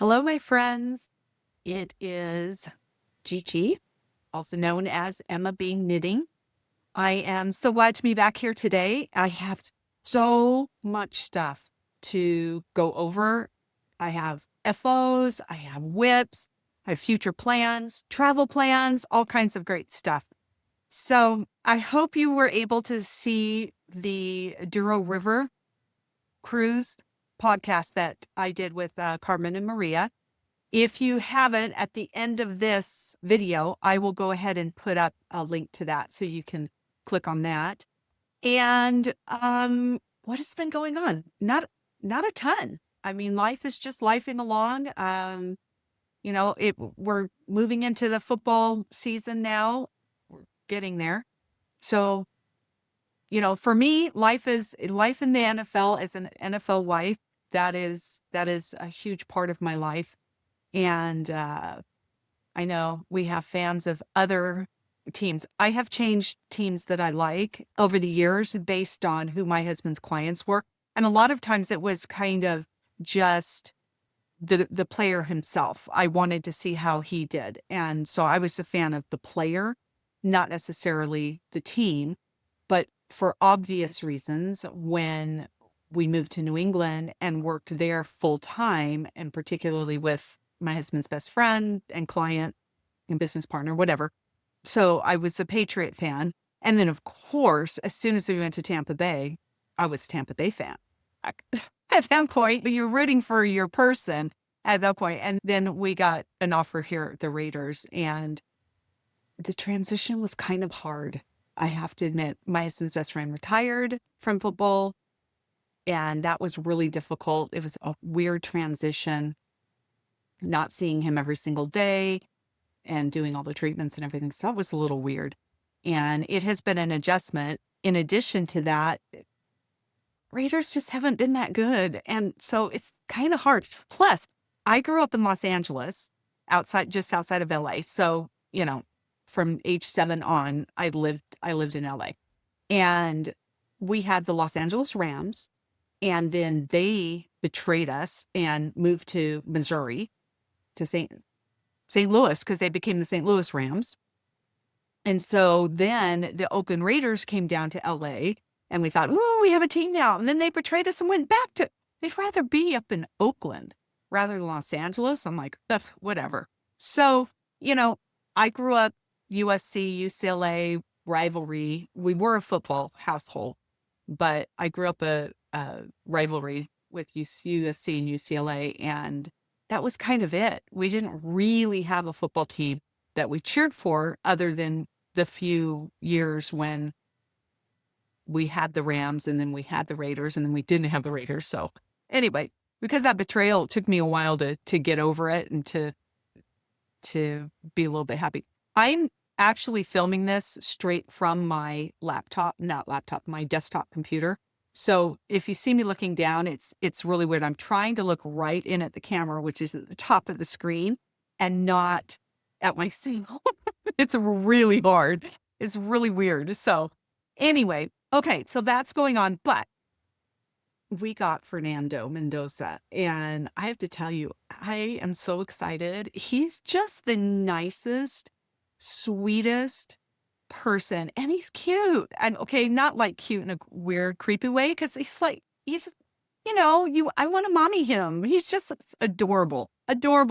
Hello, my friends. It is Gigi, also known as Emma Being Knitting. I am so glad to be back here today. I have so much stuff to go over. I have FOs, I have whips, I have future plans, travel plans, all kinds of great stuff. So I hope you were able to see the Douro River cruise podcast that I did with Carmen and Maria. If you haven't, at the end of this video, I will go ahead and put up a link to that so you can click on that. And what has been going on? Not a ton. I mean, life is just lifing along. We're moving into the football season now. We're getting there. So, for me, life in the NFL as an NFL wife. That is a huge part of my life. And I know we have fans of other teams. I have changed teams that I like over the years based on who my husband's clients were. And a lot of times it was kind of just the player himself. I wanted to see how he did. And so I was a fan of the player, not necessarily the team. But for obvious reasons, when we moved to New England and worked there full time, and particularly with my husband's best friend and client and business partner, whatever. So I was a Patriot fan. And then, of course, as soon as we went to Tampa Bay, I was a Tampa Bay fan. At that point, but you're rooting for your person at that point. And then we got an offer here at the Raiders, and the transition was kind of hard. I have to admit, my husband's best friend retired from football, and that was really difficult. It was a weird transition, not seeing him every single day and doing all the treatments and everything. So that was a little weird. And it has been an adjustment. In addition to that, Raiders just haven't been that good. And so it's kind of hard. Plus, I grew up in Los Angeles, just outside of LA. So, from age 7 on, I lived in LA. And we had the Los Angeles Rams, and then they betrayed us and moved to Missouri, to St. Louis, because they became the St. Louis Rams. And so then the Oakland Raiders came down to LA, and we thought, oh, we have a team now. And then they betrayed us and went back to, they'd rather be up in Oakland rather than Los Angeles. I'm like, ugh, whatever. So, I grew up USC, UCLA rivalry. We were a football household, but I grew up a rivalry with USC and UCLA, and that was kind of it. We didn't really have a football team that we cheered for other than the few years when we had the Rams, and then we had the Raiders, and then we didn't have the Raiders. So anyway, because that betrayal, it took me a while to get over it and to be a little bit happy. I'm actually filming this straight from my my desktop computer. So if you see me looking down, it's really weird. I'm trying to look right in at the camera, which is at the top of the screen, and not at my single. It's really hard. It's really weird. So anyway, okay, so that's going on. But we got Fernando Mendoza, and I have to tell you, I am so excited. He's just the nicest, sweetest person, and he's cute. And okay, not like cute in a weird, creepy way, because I want to mommy him. He's just adorable.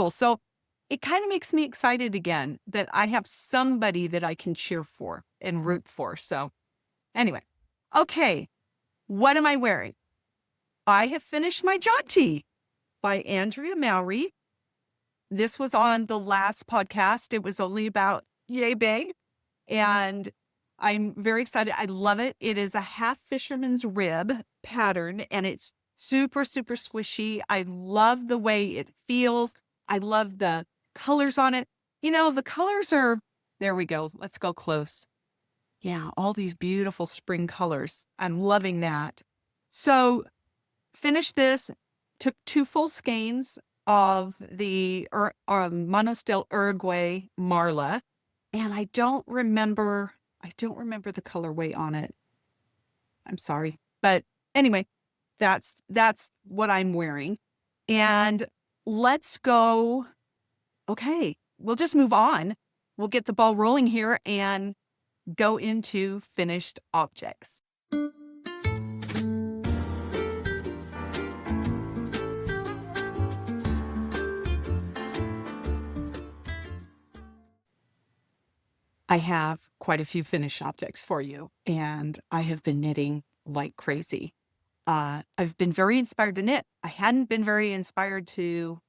So it kind of makes me excited again that I have somebody that I can cheer for and root for. So anyway, okay, what am I wearing? I have finished my Jaunty by Andrea Mowry. This was on the last podcast. It was only about yay big, and I'm very excited. I love it. It is a half fisherman's rib pattern, and it's super, super squishy. I love the way it feels. I love the colors on it. The colors are, there we go. Let's go close. Yeah, all these beautiful spring colors. I'm loving that. So finished this, took 2 full skeins of the Monostel Uruguay Marla, and I don't remember the colorway on it. I'm sorry. But anyway, that's what I'm wearing. And let's go. Okay, we'll just move on. We'll get the ball rolling here and go into finished objects. I have quite a few finished objects for you, and I have been knitting like crazy. I've been very inspired to knit. I hadn't been very inspired to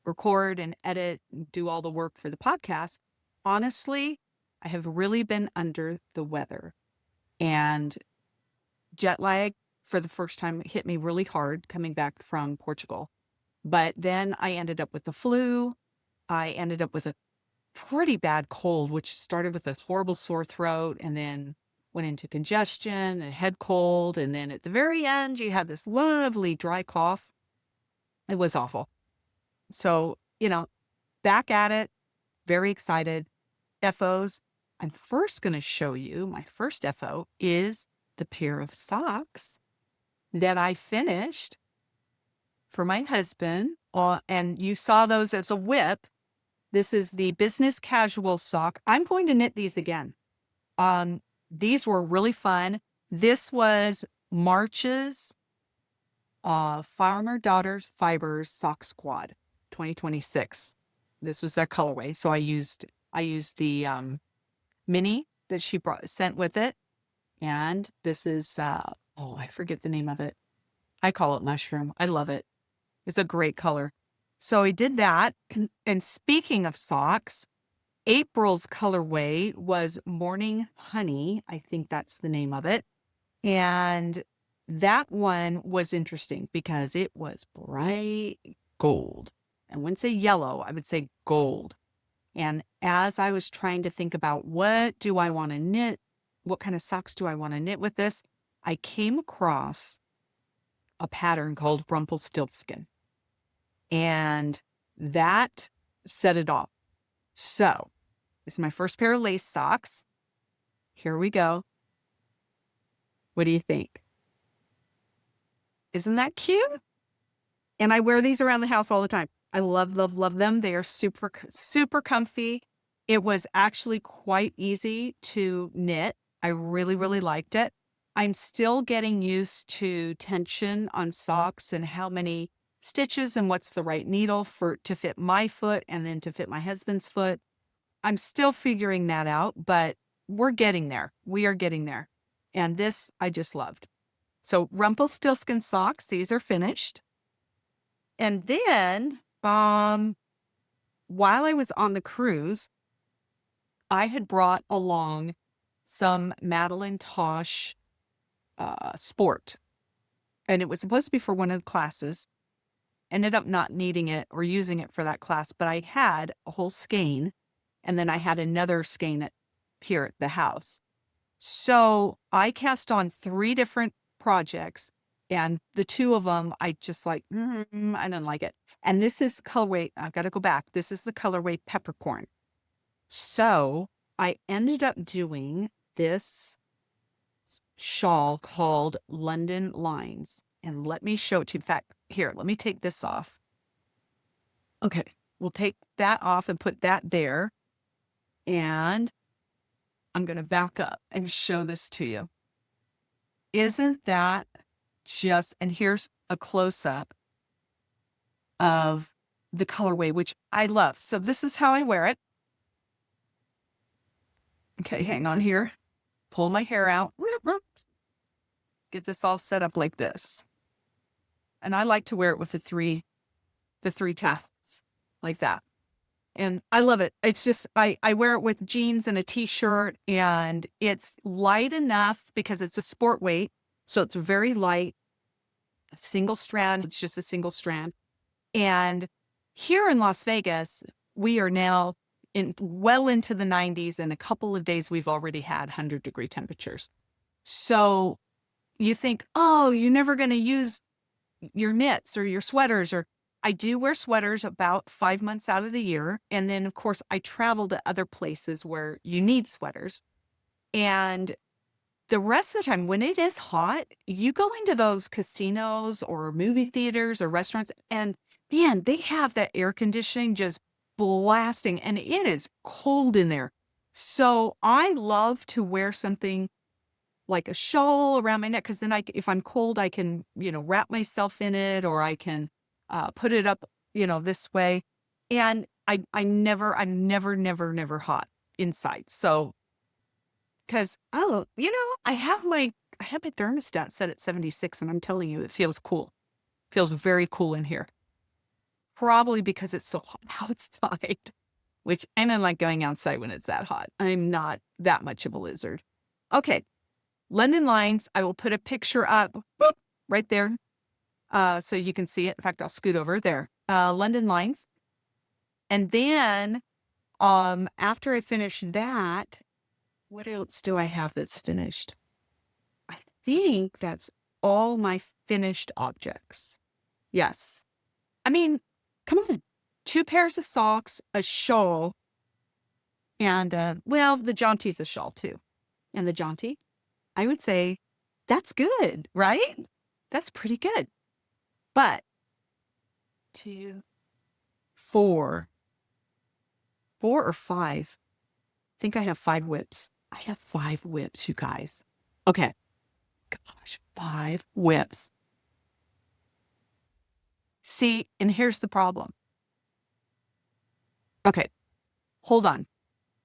record and edit and do all the work for the podcast. Honestly, I have really been under the weather, and jet lag for the first time hit me really hard coming back from Portugal. But then I ended up with the flu. I ended up with a pretty bad cold, which started with a horrible sore throat and then went into congestion and head cold. And then at the very end, you had this lovely dry cough. It was awful. So, back at it, very excited. FOs. I'm first going to show you my first FO is the pair of socks that I finished for my husband. And you saw those as a whip. This is the business casual sock. I'm going to knit these again. These were really fun. This was March's Farmer Daughters Fibers Sock Squad 2026. This was their colorway. So I used the mini that she sent with it. And this is, I forget the name of it. I call it mushroom. I love it. It's a great color. So I did that. And speaking of socks, April's colorway was Morning Honey. I think that's the name of it. And that one was interesting because it was bright gold. I wouldn't say yellow, I would say gold. And as I was trying to think about what do I want to knit, what kind of socks do I want to knit with this, I came across a pattern called Rumpelstiltskin. And that set it off. So this is my first pair of lace socks. Here we go. What do you think? Isn't that cute? And I wear these around the house all the time. I love, love, love them. They are super, super comfy. It was actually quite easy to knit. I really, really liked it. I'm still getting used to tension on socks and how many stitches and what's the right needle to fit my foot and then to fit my husband's foot. I'm still figuring that out, but we're getting there. We are getting there. And this I just loved. So Rumpelstiltskin socks, these are finished. And then while I was on the cruise, I had brought along some Madeline Tosh sport. And it was supposed to be for one of the classes. Ended up not needing it or using it for that class, but I had a whole skein. And then I had another skein here at the house. So I cast on 3 different projects, and the 2 of them, I just I didn't like it. And this is colorway, I've got to go back. This is the colorway Peppercorn. So I ended up doing this shawl called London Lines. And let me show it to you. In fact, here, let me take this off. Okay, we'll take that off and put that there. And I'm going to back up and show this to you. Isn't that just, and here's a close-up of the colorway, which I love. So this is how I wear it. Okay, hang on here. Pull my hair out. Get this all set up like this. And I like to wear it with the three tufts like that. And I love it. It's just, I wear it with jeans and a t-shirt, and it's light enough because it's a sport weight. So it's very light, a single strand. It's just a single strand. And here in Las Vegas, we are now well into the 90s. In a couple of days, we've already had 100-degree temperatures. So you think, oh, you're never going to use your knits or your sweaters. Or I do wear sweaters about 5 months out of the year. And then, of course, I travel to other places where you need sweaters. And the rest of the time, when it is hot, you go into those casinos or movie theaters or restaurants, and man, they have that air conditioning just blasting and it is cold in there. So I love to wear something like a shawl around my neck because then if I'm cold, I can, wrap myself in it or I can put it up, this way. And I'm never hot inside. So, because, I have my thermostat set at 76 and I'm telling you, it feels cool. Feels very cool in here. Probably because it's so hot outside, which I don't like going outside when it's that hot. I'm not that much of a lizard. Okay. London lines. I will put a picture up boop, right there so you can see it. In fact, I'll scoot over there. London lines. And then after I finish that, what else do I have that's finished? I think that's all my finished objects. Yes. I mean, come on. 2 pairs of socks, a shawl, and, the Jaunty's a shawl too. And the Jaunty, I would say that's good, right? That's pretty good. But 2, 4 or 5. I think I have 5 whips. I have 5 whips, you guys. Okay. Gosh, 5 whips. See, and here's the problem. Okay, hold on.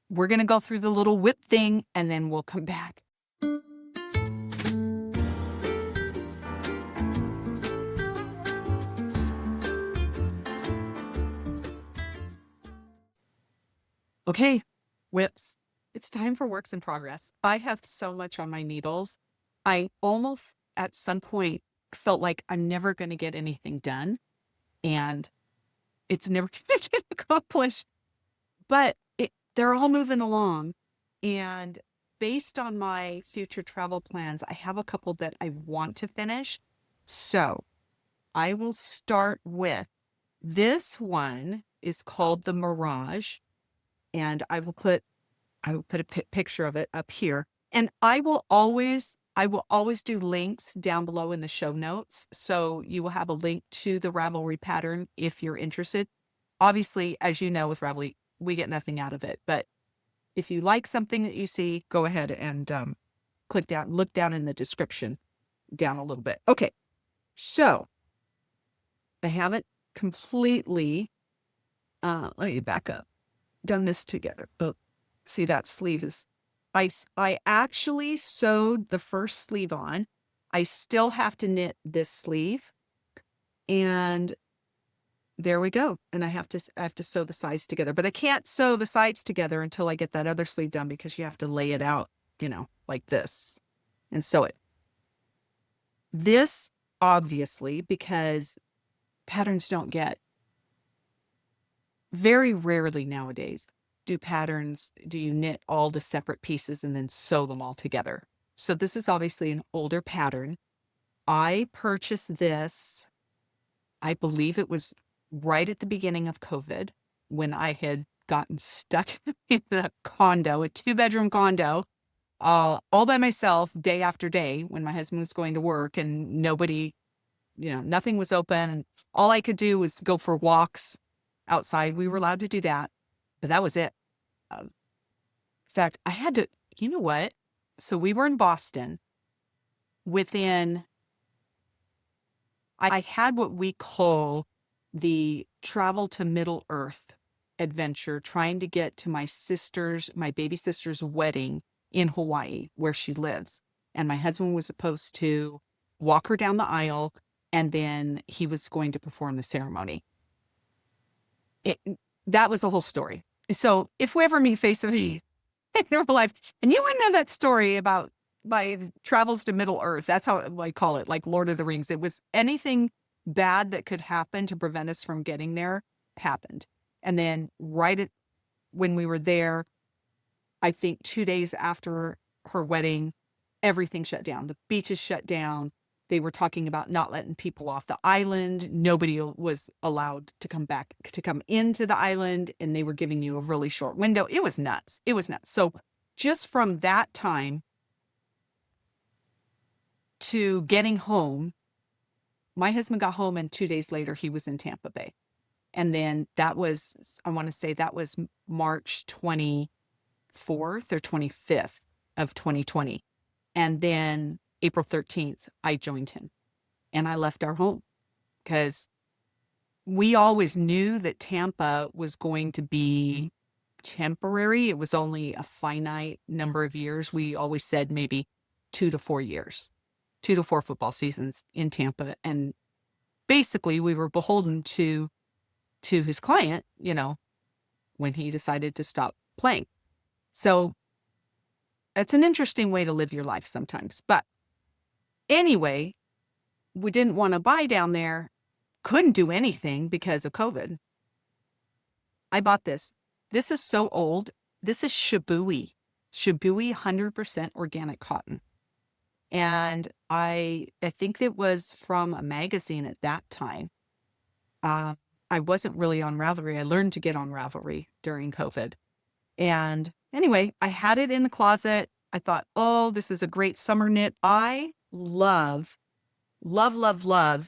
We're going to go through the little whip thing and then we'll come back. Okay, whips. It's time for works in progress. I have so much on my needles. I almost at some point felt like I'm never going to get anything done and it's never going to get accomplished. But they're all moving along. And based on my future travel plans, I have a couple that I want to finish. So I will start with this one is called the Mirage. And I will put a picture of it up here. And I will always do links down below in the show notes. So you will have a link to the Ravelry pattern if you're interested. Obviously, as you know, with Ravelry, we get nothing out of it. But if you like something that you see, go ahead and look down in the description down a little bit. Okay. So I haven't completely, let me back up, done this together. Oh, see that sleeve is, I actually sewed the first sleeve on. I still have to knit this sleeve and there we go. And I have to sew the sides together, but I can't sew the sides together until I get that other sleeve done because you have to lay it out, like this and sew it. This obviously, because patterns don't get very rarely nowadays do you knit all the separate pieces and then sew them all together. So this is obviously an older pattern. I purchased this, I believe it was right at the beginning of COVID when I had gotten stuck in a condo, a 2-bedroom condo, all by myself day after day when my husband was going to work and nobody, nothing was open. And all I could do was go for walks outside. We were allowed to do that, but that was it. In fact, I had to, you know what? So we were in Boston I had what we call the travel to Middle Earth adventure, trying to get to my baby sister's wedding in Hawaii, where she lives. And my husband was supposed to walk her down the aisle, and then he was going to perform the ceremony. That was the whole story. So if we ever meet face to face in real life, and you wouldn't know that story about my travels to Middle Earth, that's how I call it, like Lord of the Rings. It was anything bad that could happen to prevent us from getting there happened. And then when we were there, I think 2 days after her wedding, everything shut down. The beaches shut down. They were talking about not letting people off the island. Nobody was allowed to come into the island, and they were giving you a really short window. It was nuts. So just from that time to getting home, my husband got home and 2 days later he was in Tampa Bay. And then that was, I want to say that was March 24th or 25th of 2020. And then April 13th, I joined him and I left our home because we always knew that Tampa was going to be temporary. It was only a finite number of years. We always said maybe 2 to 4 years, 2 to 4 football seasons in Tampa. And basically we were beholden to his client, when he decided to stop playing. So it's an interesting way to live your life sometimes. But anyway, we didn't want to buy down there. Couldn't do anything because of COVID. I bought this. This is so old. This is Shibui 100% organic cotton. And I think it was from a magazine at that time. I wasn't really on Ravelry. I learned to get on Ravelry during COVID. And anyway, I had it in the closet. I thought, oh, this is a great summer knit. I love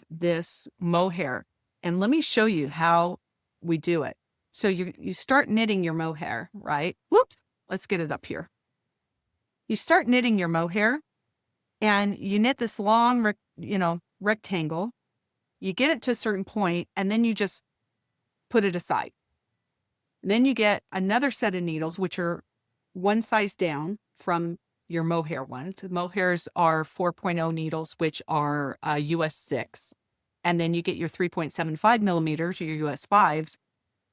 this mohair. And let me show you how we do it. So you start knitting your mohair, right? Whoops, let's get it up here. You start knitting your mohair and you knit this long, rectangle. You get it to a certain point and then you just put it aside. Then you get another set of needles, which are one size down from your mohair ones. The mohairs are 4.0 needles, which are US 6. And then you get your 3.75 millimeters, your US 5s,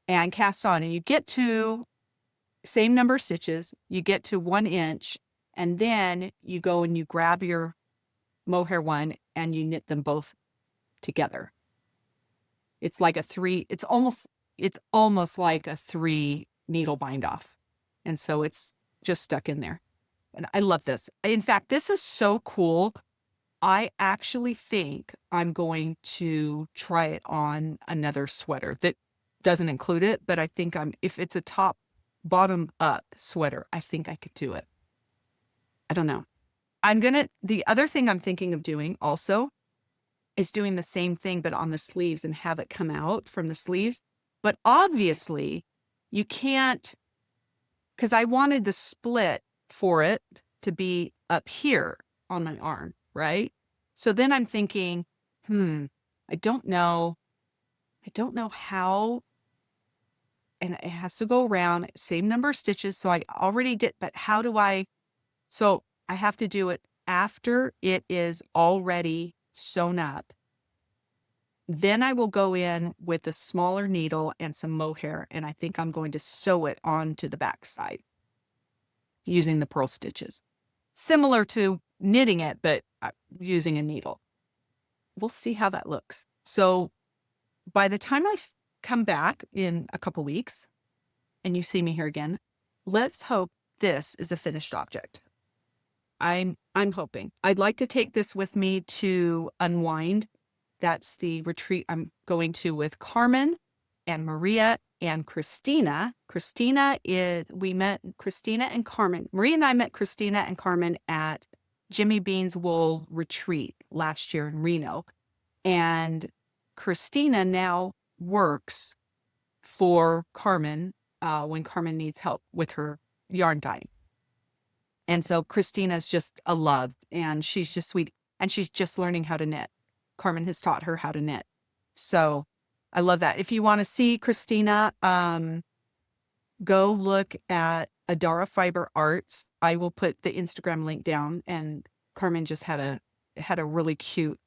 and cast on. And you get to same number of stitches, you get to 1 inch, and then you go and you grab your mohair one and you knit them both together. It's like it's almost like a 3 needle bind off. And so it's just stuck in there. And I love this. In fact, this is so cool. I actually think I'm going to try it on another sweater that doesn't include it, but I think if it's a bottom up sweater, I think I could do it. I don't know. The other thing I'm thinking of doing also is doing the same thing, but on the sleeves and have it come out from the sleeves. But obviously you can't, because I wanted the split for it to be up here on my arm, right? So then I'm thinking, I don't know how, and it has to go around, same number of stitches. So I already did, but so I have to do it after it is already sewn up. Then I will go in with a smaller needle and some mohair, and I think I'm going to sew it onto the back side using the purl stitches. Similar to knitting it, but using a needle. We'll see how that looks. So by the time I come back in a couple weeks and you see me here again, let's hope this is a finished object. I'm hoping. I'd like to take this with me to Unwind. That's the retreat I'm going to with Carmen and Maria and Christina. We met Christina and Carmen. Maria and I met Christina and Carmen at Jimmy Bean's Wool Retreat last year in Reno. And Christina now works for Carmen when Carmen needs help with her yarn dyeing. And so Christina's just a love, and she's just sweet, and she's just learning how to knit. Carmen has taught her how to knit. So I love that. If you want to see Christina, go look at Adara Fiber Arts. I will put the Instagram link down, and Carmen just had a really cute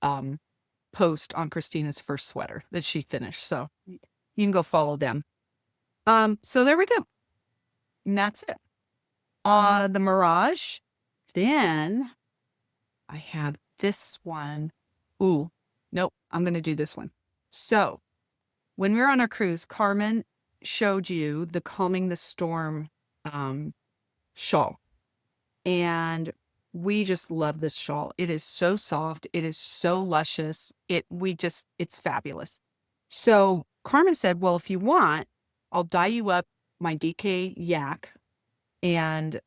post on Christina's first sweater that she finished. So you can go follow them. So there we go. And that's it. The Mirage. Then I have this one. Ooh, nope. I'm going to do this one. So when we were on our cruise, Carmen showed you the Calming the Storm shawl. And we just love this shawl. It is so soft. It is so luscious. It's fabulous. So Carmen said, well, if you want, I'll dye you up my DK yak and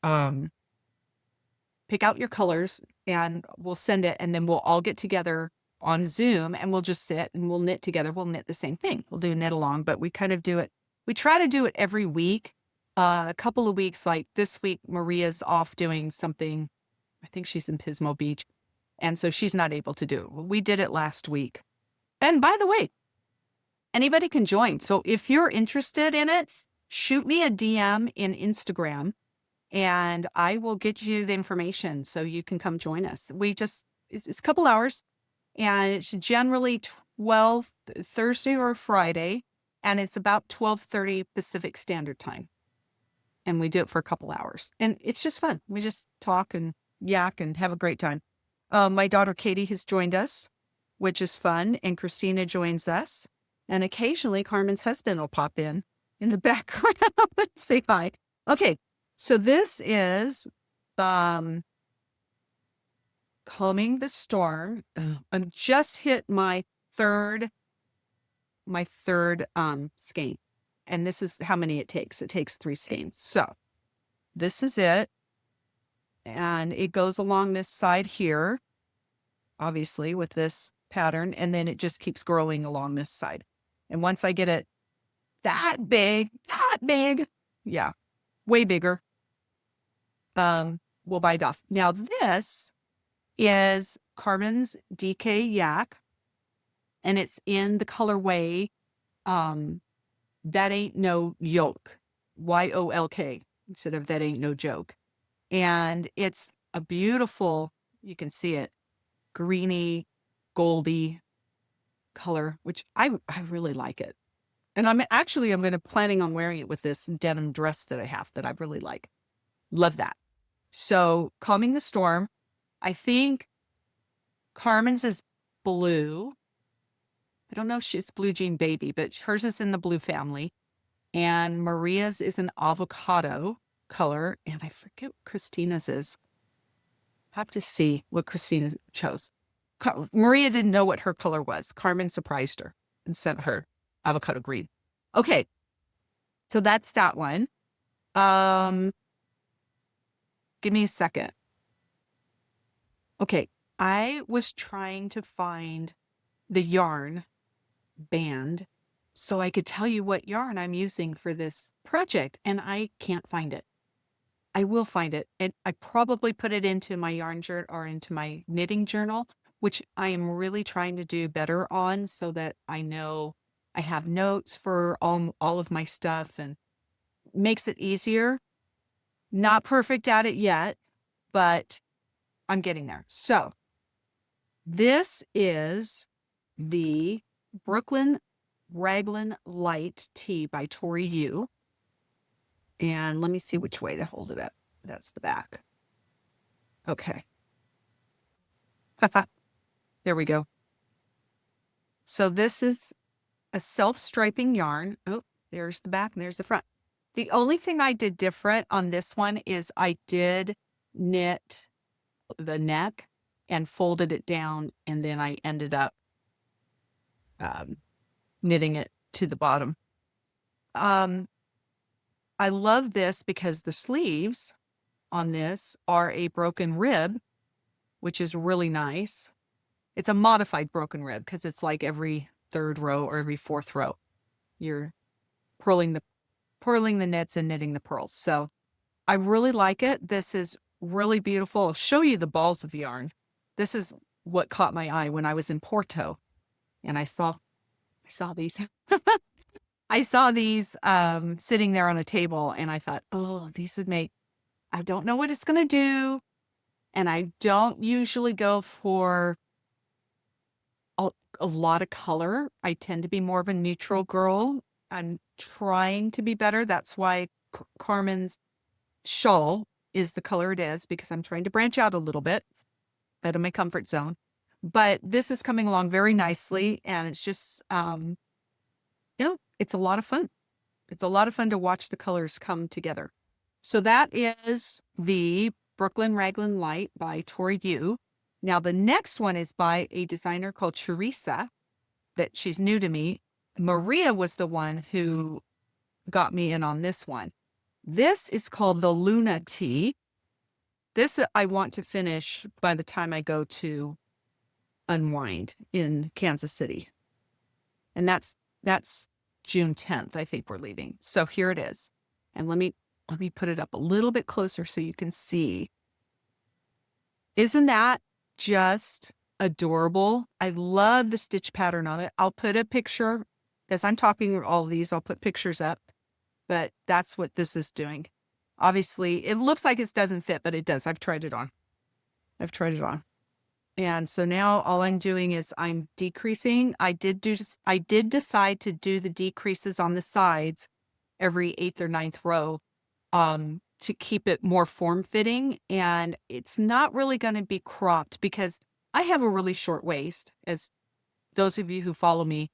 pick out your colors and we'll send it. And then we'll all get together on Zoom, and we'll just sit and we'll knit together. We'll knit the same thing. We'll do knit along, but we kind of do it. We try to do it every week. A couple of weeks, like this week, Maria's off doing something. I think she's in Pismo Beach. And so she's not able to do it. We did it last week. And by the way, anybody can join. So if you're interested in it, shoot me a DM in Instagram and I will get you the information so you can come join us. It's a couple hours and it's generally 12 Thursday or Friday, and it's about 12:30 Pacific Standard Time. And we do it for a couple hours and it's just fun. We just talk and yak and have a great time. My daughter Katie has joined us, which is fun, and Christina joins us. And occasionally Carmen's husband will pop in the background and say hi. Okay, so this is Calming the Storm. I just hit my third skein. And this is how many it takes. It takes 3 skeins. So this is it. And it goes along this side here, obviously, with this pattern. And then it just keeps growing along this side. And once I get it that big, yeah, way bigger, we'll bite off. Now, this is Carmen's DK Yak, and it's in the colorway That Ain't No Yoke, YOLK, instead of That Ain't No Joke. And it's a beautiful, you can see it, greeny, goldy color, which I really like it. And I'm planning on wearing it with this denim dress that I have that I really like. Love that. So Calming the Storm, I think Carmen's is blue. I don't know if it's Blue Jean Baby, but hers is in the blue family. And Maria's is an avocado color. And I forget what Christina's is. I have to see what Christina chose. Maria didn't know what her color was. Carmen surprised her and sent her avocado green. Okay. So that's that one. Give me a second. Okay. I was trying to find the yarn band so I could tell you what yarn I'm using for this project, and I can't find it. I will find it, and I probably put it into my yarn journal or into my knitting journal, which I am really trying to do better on so that I know I have notes for all of my stuff and makes it easier. Not perfect at it yet, but I'm getting there. So this is the Brooklyn Raglan Lite Tee by Tori Yu. And let me see which way to hold it up. That's the back. Okay. There we go. So this is a self-striping yarn. Oh, there's the back and there's the front. The only thing I did different on this one is I did knit the neck and folded it down, and then I ended up knitting it to the bottom. I love this because the sleeves on this are a broken rib, which is really nice. It's a modified broken rib because it's like every third row or every fourth row. You're purling the knits and knitting the purls. So I really like it. This is really beautiful. I'll show you the balls of yarn. This is what caught my eye when I was in Porto, and I saw these. I saw these sitting there on a table, and I thought, oh, these would make, I don't know what it's going to do. And I don't usually go for a lot of color. I tend to be more of a neutral girl. I'm trying to be better. That's why Carmen's shawl is the color it is, because I'm trying to branch out a little bit out of my comfort zone. But this is coming along very nicely, and it's just, it's a lot of fun. It's a lot of fun to watch the colors come together. So that is the Brooklyn Raglan Lite by Tori Yu. Now the next one is by a designer called Teresa, that she's new to me. Maria was the one who got me in on this one. This is called the Luna Tee. This I want to finish by the time I go to unwind in Kansas City. And that's June 10th, I think we're leaving. So here it is. And let me put it up a little bit closer so you can see. Isn't that just adorable? I love the stitch pattern on it. I'll put a picture as I'm talking all of these. I'll put pictures up, but that's what this is doing. Obviously, it looks like it doesn't fit, but it does. I've tried it on. And so now all I'm doing is I'm decreasing. I did decide to do the decreases on the sides every 8th or 9th row to keep it more form-fitting. And it's not really going to be cropped because I have a really short waist, as those of you who follow me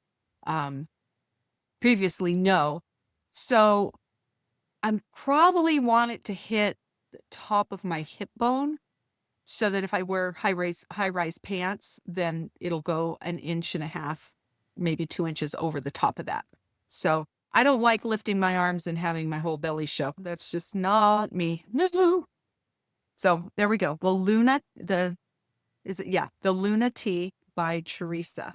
previously know. So I'm probably want it to hit the top of my hip bone so that if I wear high-rise pants, then it'll go 1.5 inches, maybe 2 inches over the top of that. So I don't like lifting my arms and having my whole belly show. That's just not me. No. So there we go. The Luna Tee by Teresa.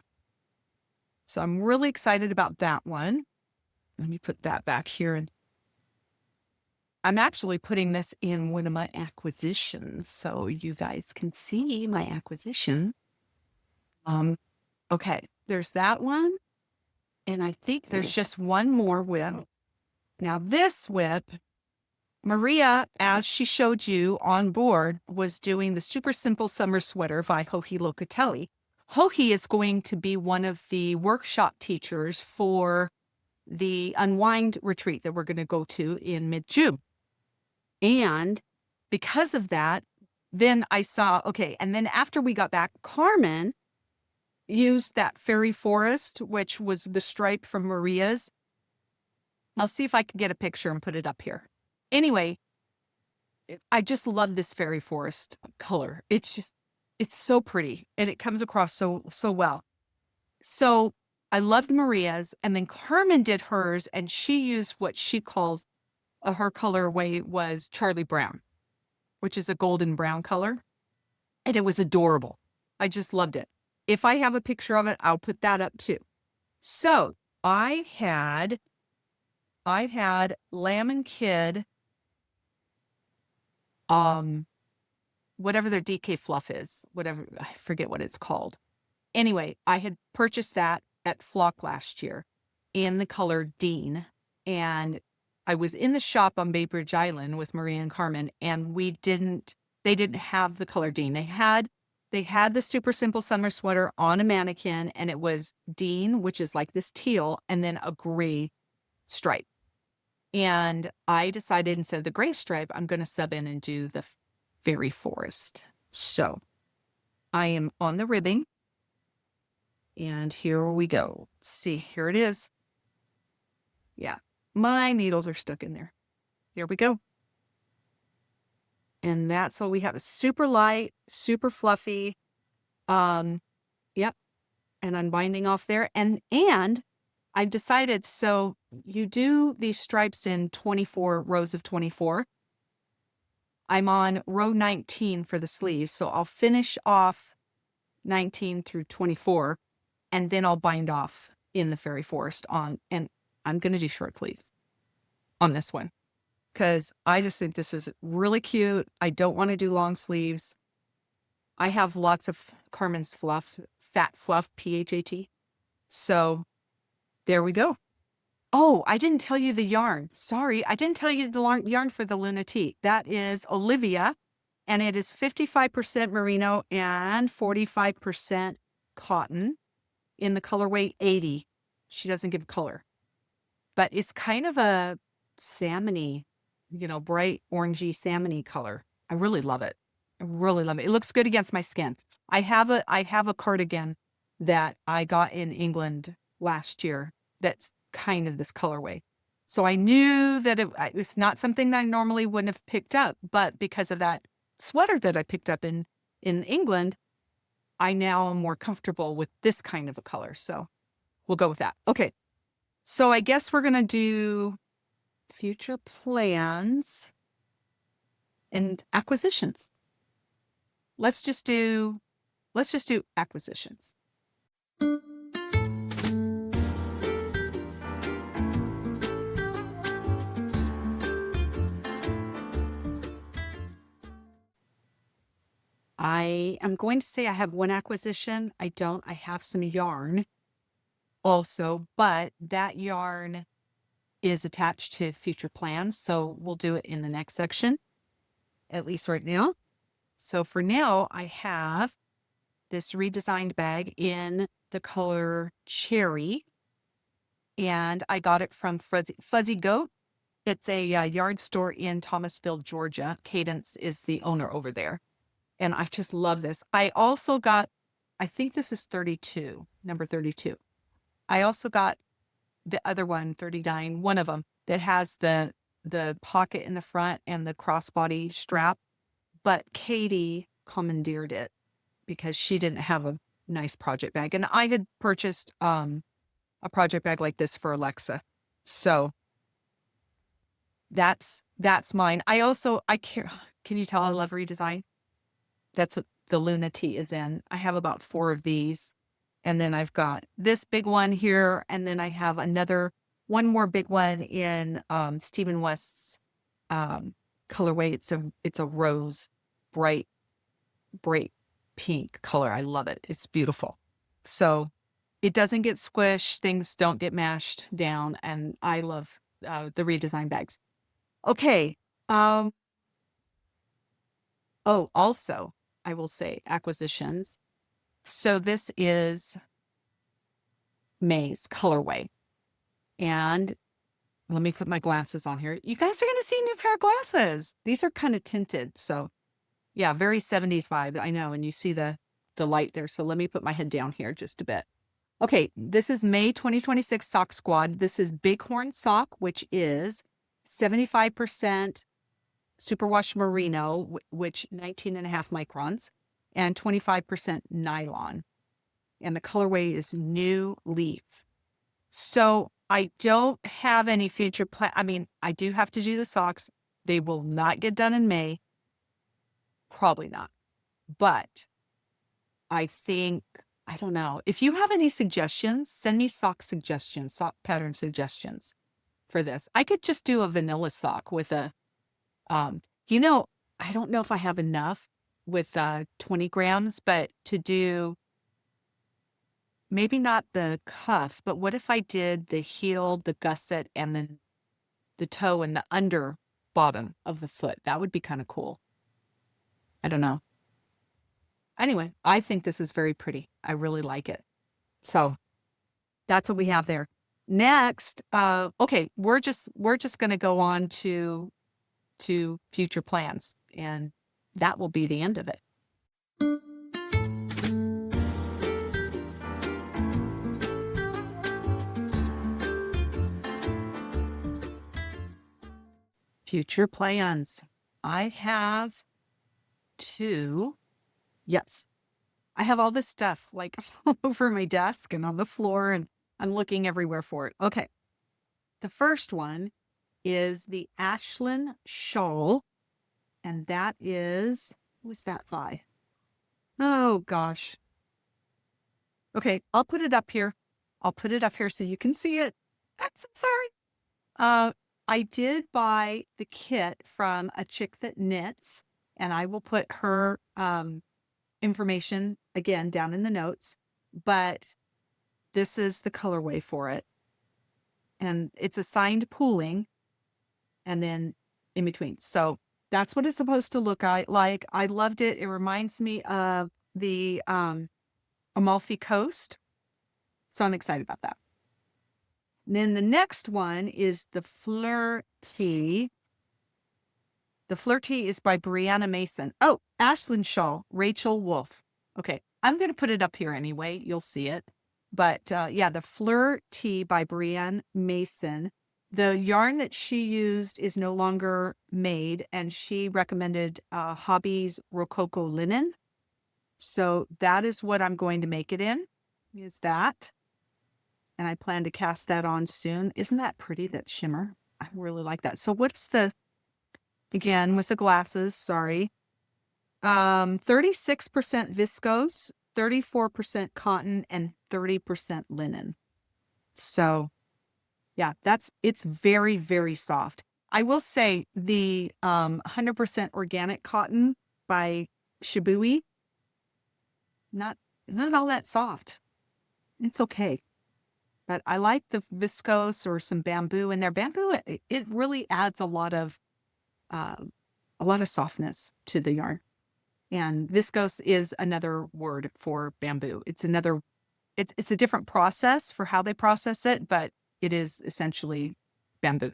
So I'm really excited about that one. Let me put that back here. And I'm actually putting this in one of my acquisitions so you guys can see my acquisition. Okay, there's that one. And I think there's just one more whip. Now this whip, Maria, as she showed you on board, was doing the Super Simple Summer Sweater by Joji Locatelli. Joji is going to be one of the workshop teachers for the Unwind retreat that we're going to go to in mid-June. And because of that, then I saw, okay, and then after we got back, Carmen used that Fairy Forest, which was the stripe from Maria's. I'll see if I can get a picture and put it up here. Anyway, I just love this Fairy Forest color. It's so pretty and it comes across so well. So I loved Maria's, and then Carmen did hers, and she used what she calls her colorway was Charlie Brown, which is a golden brown color. And it was adorable. I just loved it. If I have a picture of it, I'll put that up too. So I had Lamb and Kid, whatever their DK fluff is, whatever, I forget what it's called. Anyway, I had purchased that at Flock last year in the color Dean. And I was in the shop on Beverage Island with Maria and Carmen, and they didn't have the color Dean. They had the Super Simple Summer Sweater on a mannequin, and it was Dean, which is like this teal, and then a gray stripe. And I decided instead of the gray stripe, I'm going to sub in and do the Fairy Forest. So I am on the ribbing, and here we go. Let's see, here it is. Yeah, my needles are stuck in there. Here we go. And that's what we have. A super light, super fluffy. Yep. And unbinding off there. And I decided, so you do these stripes in 24 rows of 24. I'm on row 19 for the sleeves. So I'll finish off 19 through 24, and then I'll bind off in the Fairy Forest on, and I'm going to do short sleeves on this one, because I just think this is really cute. I don't want to do long sleeves. I have lots of Carmen's fluff, fat fluff, PHAT. So there we go. Oh, I didn't tell you the yarn. Sorry, I didn't tell you the yarn for the Luna Tee. That is Olivia, and it is 55% merino and 45% cotton in the colorway 80. She doesn't give color, but it's kind of a salmony, bright orangey salmony color. I really love it. I really love it. It looks good against my skin. I have a cardigan that I got in England last year that's kind of this colorway. So I knew that it's not something that I normally wouldn't have picked up, but because of that sweater that I picked up in England, I now am more comfortable with this kind of a color. So we'll go with that. Okay. So I guess we're going to do future plans and acquisitions. Let's let's just do acquisitions. I am going to say I have one acquisition. I don't. I have some yarn also, but that yarn is attached to future plans. So we'll do it in the next section, at least right now. So for now, I have this redesigned bag in the color cherry, and I got it from Fuzzy Goat. It's a yard store in Thomasville, Georgia. Cadence is the owner over there. And I just love this. I also got, I think this is 32, number 32. I also got the other one, 39, one of them that has the pocket in the front and the crossbody strap. But Katie commandeered it because she didn't have a nice project bag. And I had purchased a project bag like this for Alexa. So that's mine. Can you tell I love redesign? That's what the Luna Tee is in. I have about 4 of these. And then I've got this big one here. And then I have one more big one in Stephen West's colorway. It's a rose, bright pink color. I love it. It's beautiful. So it doesn't get squished. Things don't get mashed down. And I love the redesign bags. Okay. Also, I will say acquisitions. So this is May's colorway. And let me put my glasses on here. You guys are going to see a new pair of glasses. These are kind of tinted. So yeah, very 70s vibe. I know. And you see the light there. So let me put my head down here just a bit. Okay. This is May 2026 Sock Squad. This is Bighorn Sock, which is 75% superwash merino, which 19.5 microns, and 25% nylon. And the colorway is New Leaf. So I don't have any future plan. I mean, I do have to do the socks. They will not get done in May. Probably not. But I think, I don't know. If you have any suggestions, send me sock suggestions, sock pattern suggestions for this. I could just do a vanilla sock with a, I don't know if I have enough with 20 grams, but to do maybe not the cuff, but what if I did the heel, the gusset, and then the toe and the under bottom of the foot? That would be kind of cool. I don't know. Anyway, I think this is very pretty. I really like it. So that's what we have there. Next, okay, we're just going to go on to future plans, and that will be the end of it. Future plans. I have 2. Yes. I have all this stuff like all over my desk and on the floor, and I'm looking everywhere for it. Okay. The first one is the Ashlyn Shawl. And that is, who's that by? Oh, gosh. Okay. I'll put it up here. So you can see it. I'm so sorry. I did buy the kit from a chick that knits, and I will put her information again down in the notes, but this is the colorway for it. And it's assigned pooling and then in between. So that's what it's supposed to look like. I loved it. It reminds me of the Amalfi Coast. So I'm excited about that. And then the next one is the Fleur Tee. The Fleur Tee is by Brianna Mason. Oh, Ashlyn Shawl, Rachel Wolf. Okay, I'm going to put it up here anyway. You'll see it. But yeah, the Fleur Tee by Brianna Mason. The yarn that she used is no longer made, and she recommended Hobby's Rococo Linen. So that is what I'm going to make it in, is that. And I plan to cast that on soon. Isn't that pretty, that shimmer? I really like that. So what's the, again, with the glasses, sorry. 36% viscose, 34% cotton and 30% linen. So yeah, it's very, very soft. I will say the 100% organic cotton by Shibui, not all that soft. It's okay. But I like the viscose or some bamboo in there. Bamboo, it really adds a lot of softness to the yarn. And viscose is another word for bamboo. It's a different process for how they process it, but it is essentially bamboo.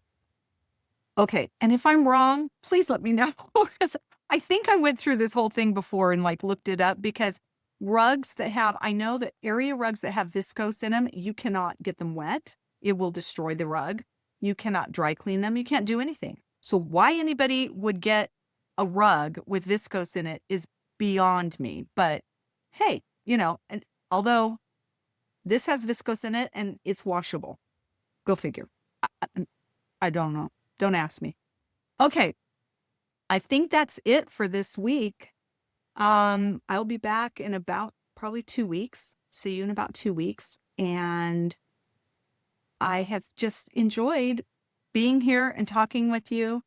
Okay. And if I'm wrong, please let me know, because I think I went through this whole thing before and like looked it up, because I know that area rugs that have viscose in them, you cannot get them wet. It will destroy the rug. You cannot dry clean them. You can't do anything. So why anybody would get a rug with viscose in it is beyond me. But hey, and although this has viscose in it and it's washable, go figure. I don't know. Don't ask me. Okay. I think that's it for this week. I'll be back in about probably 2 weeks. See you in about 2 weeks. And I have just enjoyed being here and talking with you.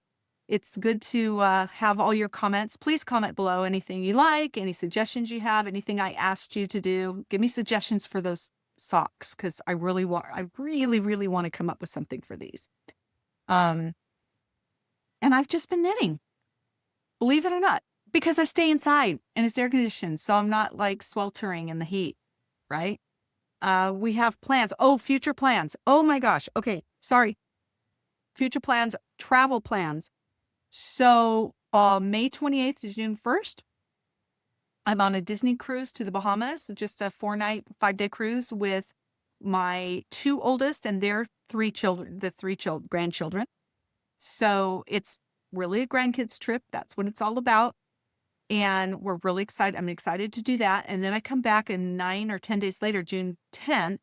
It's good to have all your comments. Please comment below anything you like, any suggestions you have, anything I asked you to do. Give me suggestions for those socks, because I really, really want to come up with something for these. And I've just been knitting, believe it or not, because I stay inside and it's air conditioned. So I'm not like sweltering in the heat, right? We have plans. Oh, future plans. Oh my gosh. Okay. Sorry. Future plans, travel plans. So May 28th to June 1st, I'm on a Disney cruise to the Bahamas, just a 4-night, 5-day cruise with my 2 oldest and their 3 children, grandchildren. So it's really a grandkids trip. That's what it's all about. And we're really excited. I'm excited to do that. And then I come back, and 9 or 10 days later, June 10th,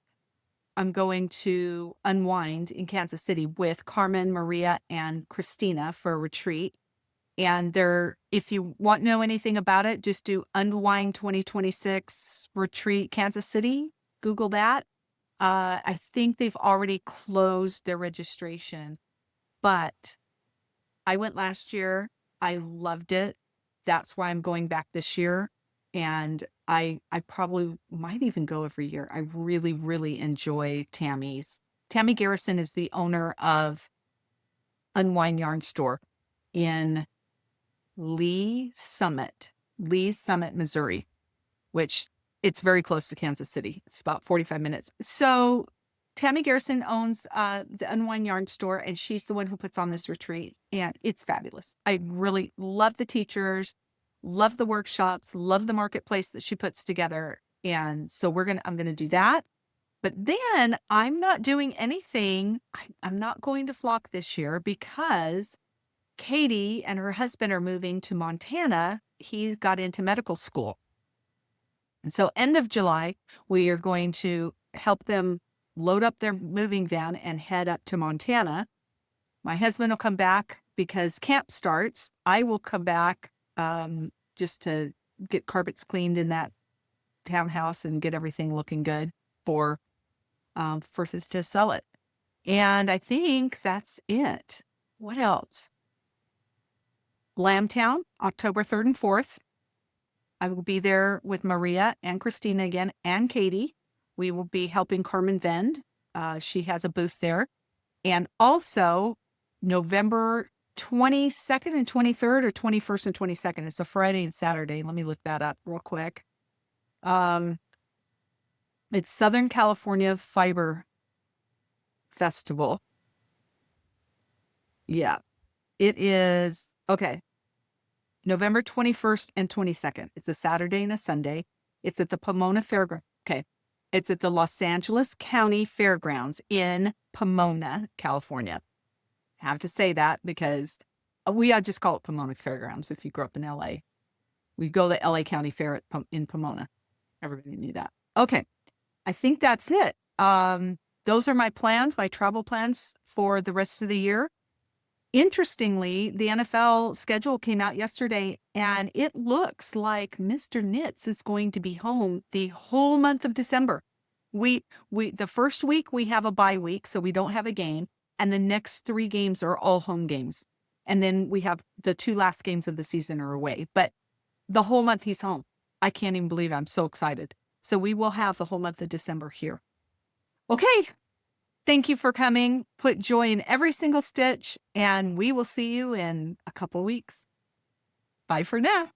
I'm going to unwind in Kansas City with Carmen, Maria, and Christina for a retreat. And if you want to know anything about it, just do Unwind 2026 Retreat Kansas City. Google that. I think they've already closed their registration, but I went last year. I loved it. That's why I'm going back this year. And I probably might even go every year. I really, really enjoy Tammy's. Tammy Garrison is the owner of Unwind Yarn Store in Lee's Summit, Missouri, which it's very close to Kansas City. It's about 45 minutes. So Tammy Garrison owns the Unwind Yarn Store, and she's the one who puts on this retreat, and it's fabulous. I really love the teachers, love the workshops, love the marketplace that she puts together. And so I'm going to do that. But then I'm not doing anything. I'm not going to Flock this year because Katie and her husband are moving to Montana. He got into medical school. And so end of July, we are going to help them load up their moving van and head up to Montana. My husband will come back because camp starts. I will come back just to get carpets cleaned in that townhouse and get everything looking good for to sell it. And I think that's it. What else? Lambtown, October 3rd and 4th. I will be there with Maria and Christina again, and Katie. We will be helping Carmen vend. She has a booth there. And also November 22nd and 23rd, or 21st and 22nd. It's a Friday and Saturday. Let me look that up real quick. It's Southern California Fiber Festival. Yeah, it is. Okay. November 21st and 22nd. It's a Saturday and a Sunday. It's at the Pomona Fairground. Okay. It's at the Los Angeles County Fairgrounds in Pomona, California. I have to say that because we just call it Pomona Fairgrounds if you grew up in LA. We go to the LA County Fair in Pomona. Everybody knew that. Okay. I think that's it. Those are my plans, my travel plans for the rest of the year. Interestingly, the NFL schedule came out yesterday, and it looks like Mr. Knits is going to be home the whole month of December. The first week we have a bye week, so we don't have a game, and the next 3 games are all home games. And then we have the 2 last games of the season are away, but the whole month he's home. I can't even believe it. I'm so excited. So we will have the whole month of December here. Okay. Thank you for coming. Put joy in every single stitch, and we will see you in a couple weeks. Bye for now.